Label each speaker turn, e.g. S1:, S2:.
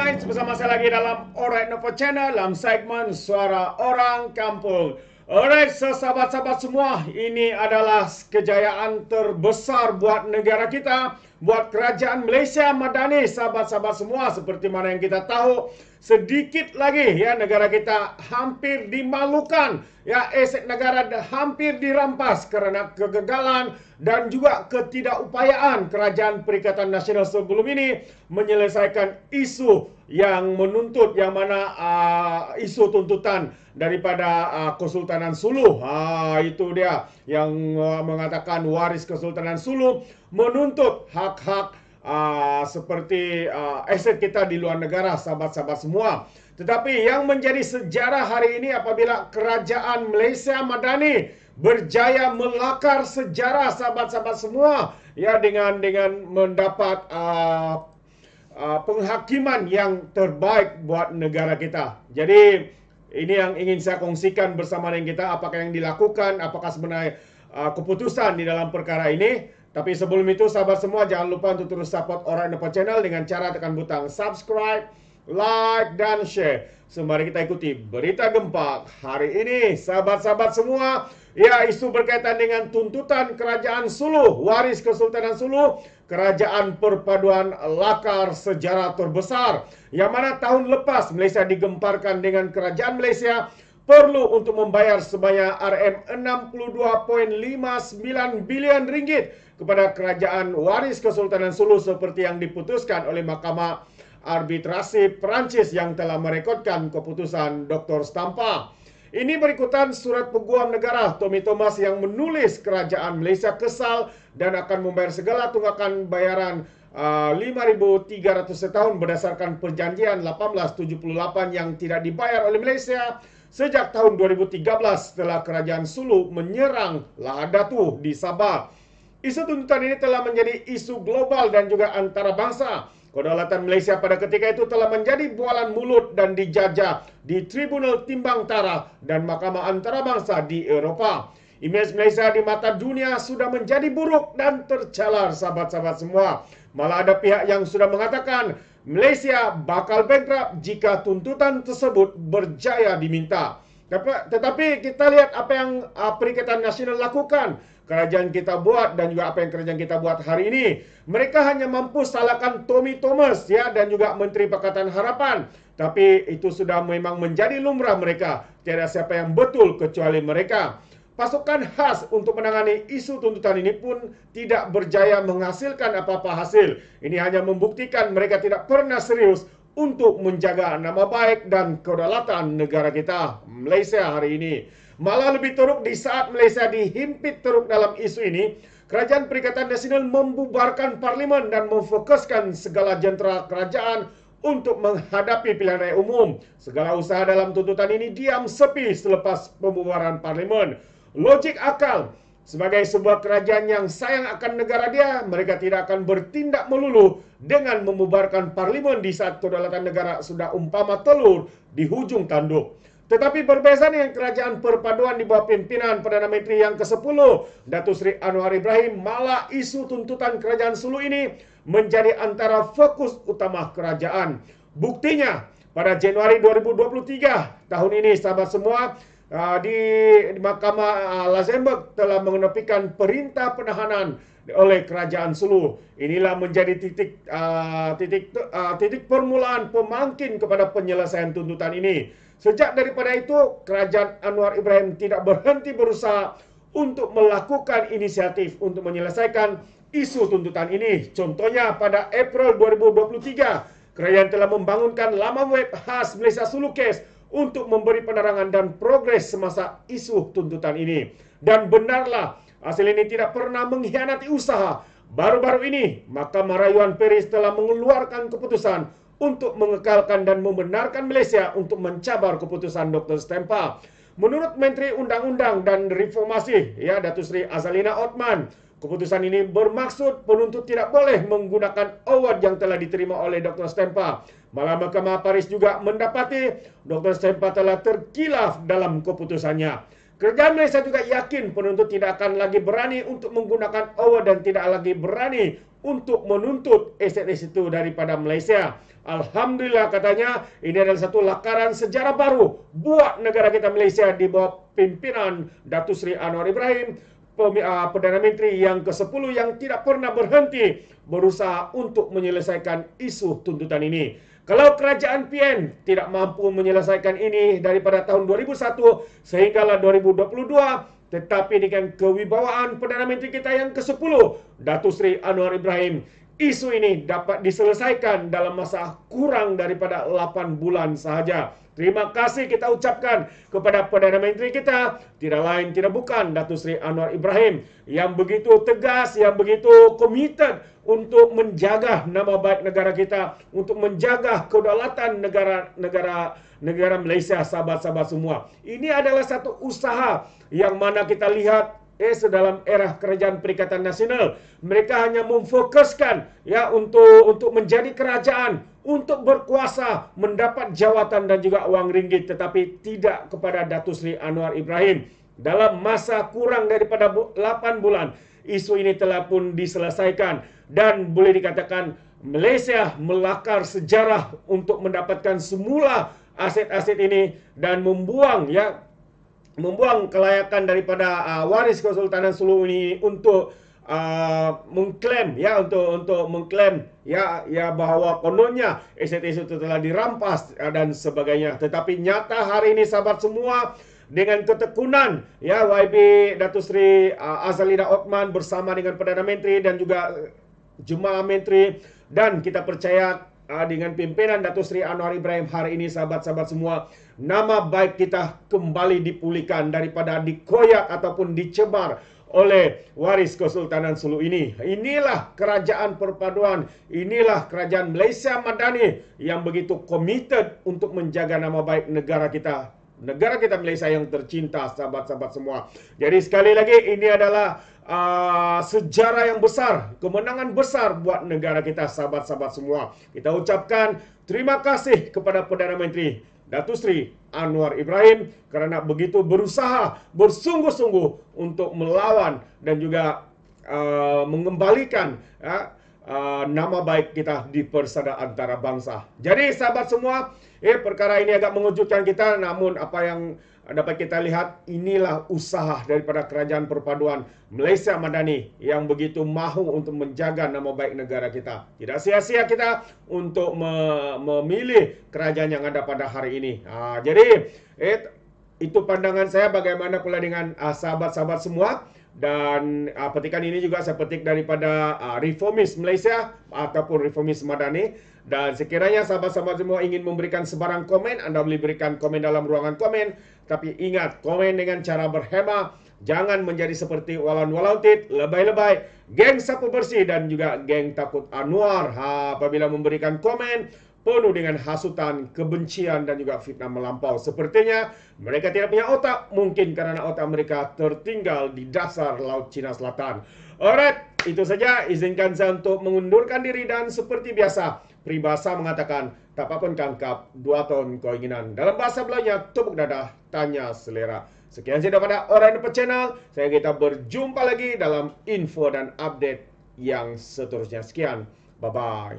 S1: Sains, bersama saya lagi dalam Alright Novo Channel dalam segmen Suara Orang Kampung. Alright, sahabat-sahabat semua, ini adalah kejayaan terbesar buat negara kita, buat kerajaan Malaysia Madani, sahabat-sahabat semua. Seperti mana yang kita tahu, sedikit lagi ya negara kita hampir dimalukan, ya aset negara hampir dirampas kerana kegagalan dan juga ketidakupayaan Kerajaan Perikatan Nasional sebelum ini menyelesaikan isu yang menuntut, yang mana isu tuntutan daripada Kesultanan Sulu. Itu dia yang mengatakan waris Kesultanan Sulu menuntut hak-hak seperti aset kita di luar negara, sahabat-sahabat semua. Tetapi yang menjadi sejarah hari ini apabila Kerajaan Malaysia Madani berjaya melakar sejarah, sahabat-sahabat semua, ya dengan mendapat penghakiman yang terbaik buat negara kita. Jadi ini yang ingin saya kongsikan bersama dengan kita, apakah yang dilakukan, apakah sebenarnya keputusan di dalam perkara ini. Tapi sebelum itu, sahabat semua, jangan lupa untuk terus support Alright Novo Channel dengan cara tekan butang subscribe, like, dan share. So, mari kita ikuti berita gempak hari ini, sahabat-sahabat semua. Ya, isu berkaitan dengan tuntutan Kerajaan Sulu, waris Kesultanan Sulu, kerajaan perpaduan lakar sejarah terbesar. Yang mana tahun lepas Malaysia digemparkan dengan Kerajaan Malaysia perlu untuk membayar sebanyak RM62.59 bilion ringgit kepada kerajaan waris Kesultanan Sulu seperti yang diputuskan oleh Mahkamah Arbitrasi Perancis yang telah merekodkan keputusan Dr. Stampa. Ini berikutan surat peguam negara Tommy Thomas yang menulis kerajaan Malaysia kesal dan akan membayar segala tunggakan bayaran 5.300 setahun berdasarkan perjanjian 1878 yang tidak dibayar oleh Malaysia sejak tahun 2013 setelah kerajaan Sulu menyerang Lahad Datu di Sabah. Isu tuntutan ini telah menjadi isu global dan juga antarabangsa. Kedaulatan Malaysia pada ketika itu telah menjadi bualan mulut dan dijajah di Tribunal Timbang Taraf dan Mahkamah Antarabangsa di Eropah. Imej Malaysia di mata dunia sudah menjadi buruk dan tercalar, sahabat-sahabat semua. Malah ada pihak yang sudah mengatakan Malaysia bakal bankrupt jika tuntutan tersebut berjaya diminta. Tetapi kita lihat apa yang Perikatan Nasional lakukan, kerajaan kita buat, dan juga apa yang kerajaan kita buat hari ini. Mereka hanya mampu salahkan Tommy Thomas ya dan juga Menteri Pakatan Harapan. Tapi itu sudah memang menjadi lumrah mereka. Tiada siapa yang betul kecuali mereka. Pasukan khas untuk menangani isu tuntutan ini pun tidak berjaya menghasilkan apa-apa hasil. Ini hanya membuktikan mereka tidak pernah serius untuk menjaga nama baik dan kedaulatan negara kita, Malaysia hari ini. Malah lebih teruk, di saat Malaysia dihimpit teruk dalam isu ini, Kerajaan Perikatan Nasional membubarkan Parlimen dan memfokuskan segala jentera kerajaan untuk menghadapi pilihan raya umum. Segala usaha dalam tuntutan ini diam sepi selepas pembubaran Parlimen. Logik akal, sebagai sebuah kerajaan yang sayang akan negara dia, mereka tidak akan bertindak melulu dengan membubarkan Parlimen di saat kedaulatan negara sudah umpama telur di hujung tanduk. Tetapi berbeza dengan kerajaan perpaduan di bawah pimpinan Perdana Menteri yang ke-10, Datuk Seri Anwar Ibrahim, malah isu tuntutan kerajaan Sulu ini menjadi antara fokus utama kerajaan. Buktinya, pada Januari 2023 tahun ini, sahabat semua, di Mahkamah Luxembourg telah mengenepikan perintah penahanan oleh kerajaan Sulu. Inilah menjadi titik permulaan pemangkin kepada penyelesaian tuntutan ini. Sejak daripada itu, kerajaan Anwar Ibrahim tidak berhenti berusaha untuk melakukan inisiatif untuk menyelesaikan isu tuntutan ini. Contohnya pada April 2023, kerajaan telah membangunkan laman web khas Malaysia Sulu Case untuk memberi penerangan dan progres semasa isu tuntutan ini. Dan benarlah, hasil ini tidak pernah mengkhianati usaha. Baru-baru ini, Mahkamah Rayuan Paris telah mengeluarkan keputusan untuk mengekalkan dan membenarkan Malaysia untuk mencabar keputusan Dr. Stampa. Menurut Menteri Undang-Undang dan Reformasi, ya, Datuk Seri Azalina Othman, keputusan ini bermaksud penuntut tidak boleh menggunakan award yang telah diterima oleh Dr. Stampa. Malah Mahkamah Paris juga mendapati Dr. Stampa telah terkilaf dalam keputusannya. Kerajaan Malaysia juga yakin penuntut tidak akan lagi berani untuk menggunakan award dan tidak lagi berani untuk menuntut aset-aset itu daripada Malaysia. Alhamdulillah katanya ini adalah satu lakaran sejarah baru buat negara kita Malaysia di bawah pimpinan Datuk Seri Anwar Ibrahim, Perdana Menteri yang ke-10 yang tidak pernah berhenti berusaha untuk menyelesaikan isu tuntutan ini. Kalau kerajaan PN tidak mampu menyelesaikan ini daripada tahun 2001 sehinggalah 2022, tetapi dengan kewibawaan Perdana Menteri kita yang ke-10, Datuk Seri Anwar Ibrahim, isu ini dapat diselesaikan dalam masa kurang daripada 8 bulan sahaja. Terima kasih kita ucapkan kepada Perdana Menteri kita, tidak lain tidak bukan Datuk Seri Anwar Ibrahim yang begitu tegas, yang begitu komited untuk menjaga nama baik negara kita, untuk menjaga kedaulatan negara Malaysia, sahabat-sahabat semua. Ini adalah satu usaha yang mana kita lihat sedalam era Kerajaan Perikatan Nasional, mereka hanya memfokuskan ya untuk menjadi kerajaan, untuk berkuasa, mendapat jawatan dan juga wang ringgit, tetapi tidak kepada Datuk Seri Anwar Ibrahim. Dalam masa kurang daripada 8 bulan, isu ini telah pun diselesaikan dan boleh dikatakan Malaysia melakar sejarah untuk mendapatkan semula aset-aset ini dan membuang kelayakan daripada waris Kesultanan Sulu ini untuk mengklaim bahawa kononnya aset-aset itu telah dirampas dan sebagainya. Tetapi nyata hari ini sahabat semua, dengan ketekunan YB Datuk Seri Azalida Othman bersama dengan Perdana Menteri dan juga Jemaah Menteri, dan kita percaya dengan pimpinan Datuk Seri Anwar Ibrahim hari ini, sahabat-sahabat semua, nama baik kita kembali dipulihkan daripada dikoyak ataupun dicebar oleh waris Kesultanan Sulu ini. Inilah kerajaan perpaduan, inilah kerajaan Malaysia Madani yang begitu komited untuk menjaga nama baik negara kita Malaysia yang tercinta, sahabat-sahabat semua. Jadi sekali lagi, ini adalah sejarah yang besar, kemenangan besar buat negara kita, sahabat-sahabat semua. Kita ucapkan terima kasih kepada Perdana Menteri Datuk Seri Anwar Ibrahim kerana begitu berusaha, bersungguh-sungguh untuk melawan dan juga mengembalikan nama baik kita di persada antara bangsa. Jadi sahabat semua, perkara ini agak mengejutkan kita, namun apa yang dapat kita lihat, inilah usaha daripada Kerajaan Perpaduan Malaysia Madani yang begitu mahu untuk menjaga nama baik negara kita. Tidak sia-sia kita untuk memilih kerajaan yang ada pada hari ini. Jadi itu pandangan saya, bagaimana pula dengan sahabat-sahabat semua. Dan petikan ini juga saya petik daripada Reformis Malaysia ataupun Reformis Madani. Dan sekiranya sahabat-sahabat semua ingin memberikan sebarang komen, anda boleh berikan komen dalam ruangan komen. Tapi ingat, komen dengan cara berhemah. Jangan menjadi seperti Walan-Walautit, lebay-lebay, geng sapu bersih dan juga geng takut Anwar. Apabila memberikan komen penuh dengan hasutan, kebencian dan juga fitnah melampau. Sepertinya mereka tidak punya otak, mungkin karena otak mereka tertinggal di dasar Laut Cina Selatan. Alright, itu saja. Izinkan saya untuk mengundurkan diri dan seperti biasa, peribahasa mengatakan, tak apa pun tangkap 2 ton keinginan. Dalam bahasa Belayunya, tepuk dadah, tanya selera. Sekian saja daripada Orang Dapat Channel. Saya kita berjumpa lagi dalam info dan update yang seterusnya. Sekian, bye-bye.